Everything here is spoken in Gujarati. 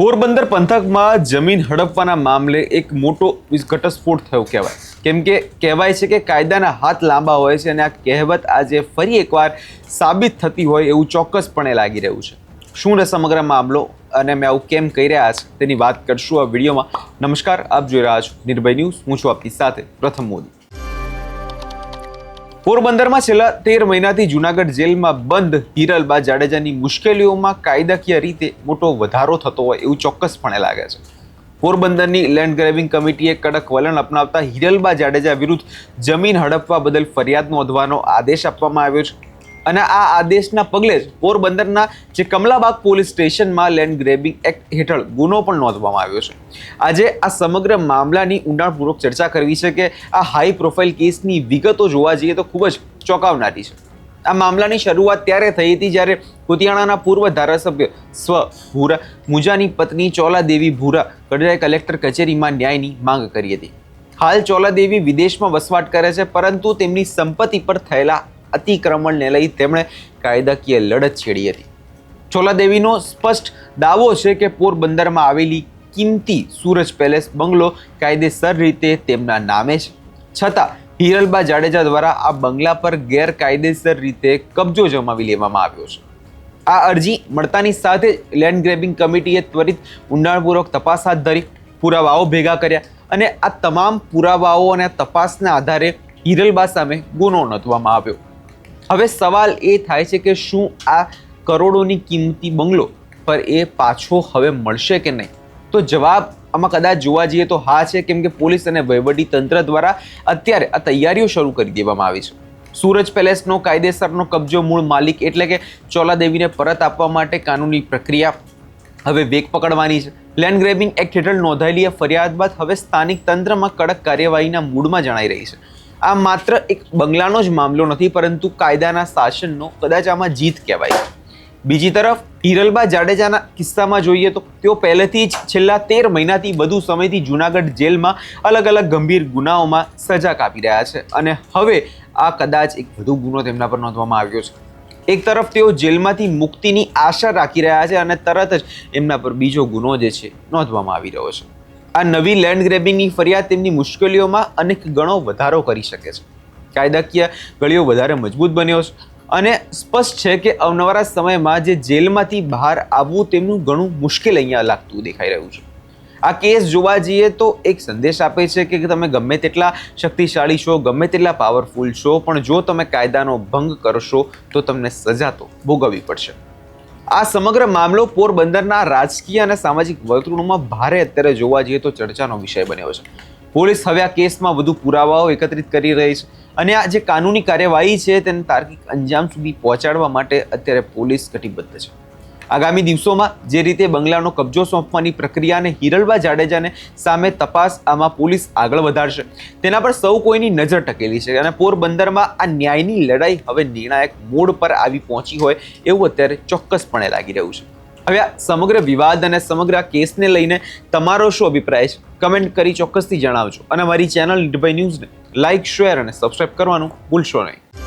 પોરબંદર પંથકમાં જમીન હડપવાના મામલે એક મોટો ઘટસ્ફોટ થયો કહેવાય. કેમ કે કહેવાય છે કે કાયદાના હાથ લાંબા હોય છે અને આ કહેવત આજે ફરી એકવાર સાબિત થતી હોય એવું ચોક્કસપણે લાગી રહ્યું છે. શું ને સમગ્ર મામલો અને મેં આવું કેમ કહી રહ્યા છે તેની વાત કરશું આ વિડીયોમાં. નમસ્કાર, આપ જોઈ રહ્યા છો નિર્ભય ન્યૂઝ. હું છું આપની સાથે પ્રથમ મોદી. પોરબંદરમાં છેલ્લા 13 મહિનાથી જૂનાગઢ જેલમાં બંધ હિરલબા જાડેજાની મુશ્કેલીઓમાં કાયદાકીય રીતે મોટો વધારો થતો હોય એવું ચોક્કસપણે લાગે છે. પોરબંદરની લેન્ડ ગ્રેબિંગ કમિટીએ કડક વલણ અપનાવતા હિરલબા જાડેજા વિરુદ્ધ જમીન હડપવા બદલ ફરિયાદ નોંધવાનો આદેશ આપવામાં આવ્યો છે. અને આ આદેશના પગલે જ પોરબંદરના જે કમલાબાગ પોલીસ સ્ટેશનમાં લેન્ડ ગ્રેબિંગ એક્ટ હેઠળ ગુનો પણ નોંધવામાં આવ્યો છે. આજે આ સમગ્ર મામલાની ઊંડાણપૂર્વક ચર્ચા કરવી છે કે આ હાઈ પ્રોફાઇલ કેસની વિગતો જોવા જઈએ તો ખૂબ જ ચોંકાવનારી છે. આ મામલાની શરૂઆત ત્યારે થઈ હતી જ્યારે કુતિયાણાના પૂર્વ ધારાસભ્ય સ્વ ભૂરા મુજાની પત્ની ચોલાદેવી ભૂરા ગઢડા કલેક્ટર કચેરીમાં ન્યાયની માંગ કરી હતી. હાલ ચોલાદેવી વિદેશમાં વસવાટ કરે છે, પરંતુ તેમની સંપત્તિ પર થયેલા અતિક્રમણને લઈ તેમણે કાયદાકીય લડત છેડી હતી. ચોલાદેવીનો સ્પષ્ટ દાવો છે કે પોરબંદરમાં આવેલી કિંમતી સૂરજ પેલેસ બંગલો કાયદેસર રીતે તેમના નામે છે, છતાં હિરલબા જાડેજા દ્વારા આ બંગલા પર ગેરકાયદેસર રીતે કબજો જમાવી લેવામાં આવ્યો છે. આ અરજી મળતાની સાથે લેન્ડ ગ્રેબિંગ કમિટીએ ત્વરિત ઊંડાણપૂર્વક તપાસ હાથ ધરી, પુરાવાઓ ભેગા કર્યા અને આ તમામ પુરાવાઓ અને તપાસના આધારે હિરલબા સામે ગુનો નોંધવામાં આવ્યો. હવે સવાલ એ થાય છે કે શું આ કરોડોની કિંમતી બંગલો પર એ પાછો હવે મળશે કે નહીં? તો જવાબ આમાં કદાચ જોવા જઈએ તો હા છે, કેમ કે પોલીસ અને વહીવટી તંત્ર દ્વારા અત્યારે આ તૈયારીઓ શરૂ કરી દેવામાં આવી છે. સૂરજ પેલેસનો કાયદેસરનો કબજો મૂળ માલિક એટલે કે ચોલાદેવીને પરત આપવા માટે કાનૂની પ્રક્રિયા હવે વેગ પકડવાની છે. લેન્ડ ગ્રેબિંગ એક્ટ હેઠળ નોંધાયેલી આ ફરિયાદ બાદ હવે સ્થાનિક તંત્રમાં કડક કાર્યવાહીના મૂડમાં જણાઈ રહી છે. આ માત્ર એક બંગલાનો જ મામલો નથી, પરંતુ કાયદાના શાસનનો કદાચ આમાં જીત કહેવાય. બીજી તરફ હિરલબા જાડેજાના કિસ્સામાં જોઈએ તો તેઓ પહેલેથી જ છેલ્લા 13 મહિનાથી વધુ સમયથી જૂનાગઢ જેલમાં અલગ અલગ ગંભીર ગુનાઓમાં સજા કાપી રહ્યા છે અને હવે આ કદાચ એક વધુ ગુનો તેમના પર નોંધવામાં આવ્યો છે. એક તરફ તેઓ જેલમાંથી મુક્તિની આશા રાખી રહ્યા છે અને તરત જ એમના પર બીજો ગુનો જે છે નોંધવામાં આવી રહ્યો છે. આ નવી લેન્ડ ગ્રેબિંગની ફરિયાદ તેમની મુશ્કેલીઓમાં અનેક ગણો વધારો કરી શકે છે. કાયદાકીય ગળીઓ વધારે મજબૂત બન્યો છે અને સ્પષ્ટ છે કે આવનારા સમયમાં જે જેલમાંથી બહાર આવવું તેમનું ઘણું મુશ્કેલ અહીંયા લાગતું દેખાઈ રહ્યું છે. આ કેસ જોવા જઈએ તો એક સંદેશ આપે છે કે તમે ગમે તેટલા શક્તિશાળી છો, ગમે તેટલા પાવરફુલ છો, પણ જો તમે કાયદાનો ભંગ કરશો તો તમને સજા તો ભોગવવી પડશે. આ સમગ્ર મામલો પોરબંદરના રાજકીય અને સામાજિક વર્તુળોમાં ભારે અત્યારે જોવા જઈએ તો ચર્ચાનો વિષય બન્યો છે. પોલીસ હવે આ કેસમાં વધુ પુરાવાઓ એકત્રિત કરી રહી છે અને આ જે કાનૂની કાર્યવાહી છે તેને તાર્કિક અંજામ સુધી પહોંચાડવા માટે અત્યારે પોલીસ કટિબદ્ધ છે. આગામી દિવસોમાં જે રીતે બંગલાનો કબજો સોંપવાની પ્રક્રિયાને હિરલબા જાડેજાને સામે તપાસ આમાં પોલીસ આગળ વધારશે તેના પર સૌ કોઈની નજર ટકેલી છે અને પોરબંદરમાં આ ન્યાયની લડાઈ હવે નિર્ણાયક મોડ પર આવી પહોંચી હોય એવું અત્યારે ચોક્કસપણે લાગી રહ્યું છે. હવે આ સમગ્ર વિવાદ અને સમગ્ર આ કેસને લઈને તમારો શું અભિપ્રાય છે? કમેન્ટ કરી ચોક્કસથી જણાવજો અને મારી ચેનલ નિર્ભય ન્યૂઝને લાઇક, શેર અને સબસ્ક્રાઇબ કરવાનું ભૂલશો નહીં.